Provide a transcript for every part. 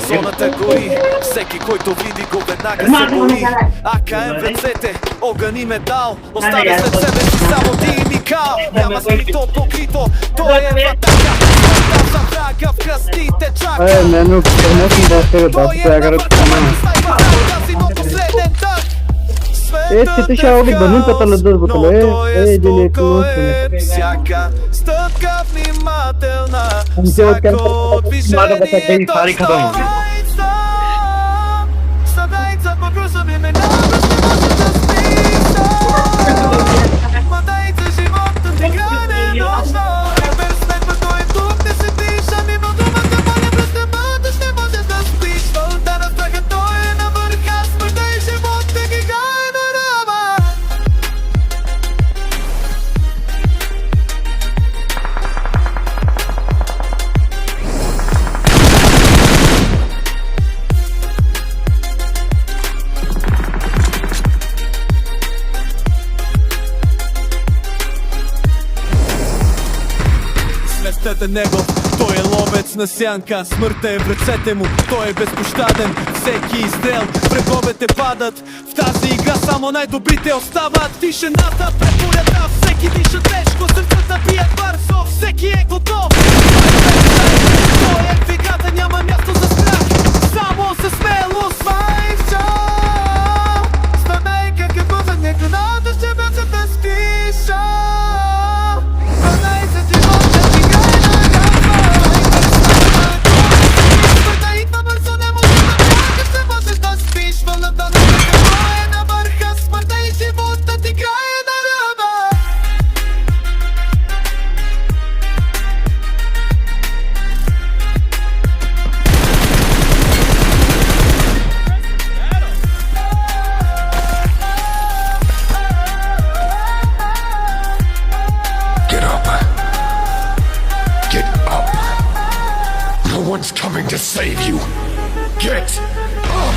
Зоната гори, всеки който види го веднага се бои. АКМ в ръцете, огън и метал, оставя след себе си само дим и кал. Няма скрито, покрито, той е в атака. Смъртта за врага в кръстите чака. Той е на върховата снайпа, си но последен дъх. Ти ще оги банун пата лъдър бутале. Всяка стъпка внимателна, всяко движение точно. Съдайца по грузови ме набръща, може да списа. Младайца живота ти гране нощно. Без сметва той е тук, не се диша. Мимо думата моля връща бъдеш, не може да спиш. Вълта на страха той е на върха. Смъртта и живота ги гае на ръба. Светът е негов, той е ловец на сянка. Смъртта е в ръцете му, той е безпощаден. Всеки изстрел, враговете падат. В тази игра само най-добрите остават. Тишината препорята, всеки диша тежко. Сърцата бият бързо, всеки е готов. Той е в играта, няма място за страх. Само със смелост, майчо. Станай какъв за неконата, ще бъде да спиша. One's coming to save you. Get up!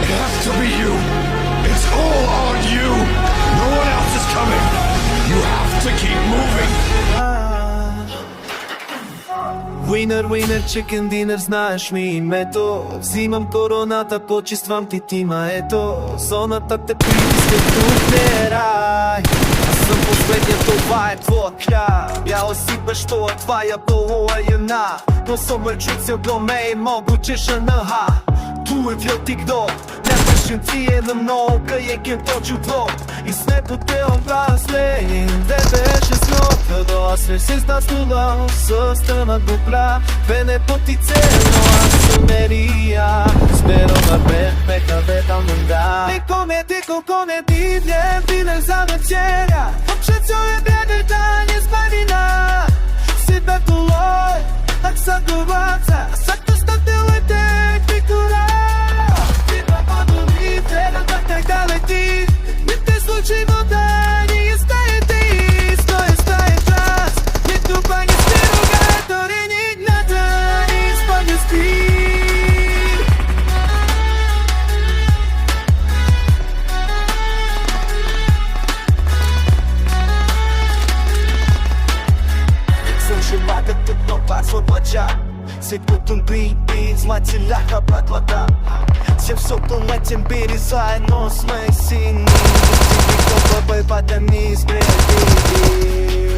It has to be you. It's all on you. No one else is coming. You have to keep moving. Winner, winner, chicken dinner, знаеш ми името. Взимам короната, почиствам ти тима, ето. Зоната те притиска, тук не е рай. Аз съм последния, това е твоя край. Бяла си бещо, твоя полуена. Но съм мърчуцел до мей, мого чеша на ха. Tu è più TikTok, ne prescenzie de nou că e când tot ciudot. I snapul tău în vasle, de veșe snot. Că doar se sta stula, să stăm a dupla. Bene potițeno a sumeria. Spero da pe caveta mânda. Dico come ti vien, tine za večerja. Obsession je bjegata, nie zbavina. Si betu loj, tak sa dovaca. Sak to statele te picura. Не те случи вода, ние стае ти. Стое час. Не тупа, не сте рога, дори ни гната. Ни спадя спи. Съм живата, тъпно пасва плача. Се путам бит, смачеляха пътлата. Че в сопълнетен бири заедно сме сини. Всички копа бъбата ни изгреди.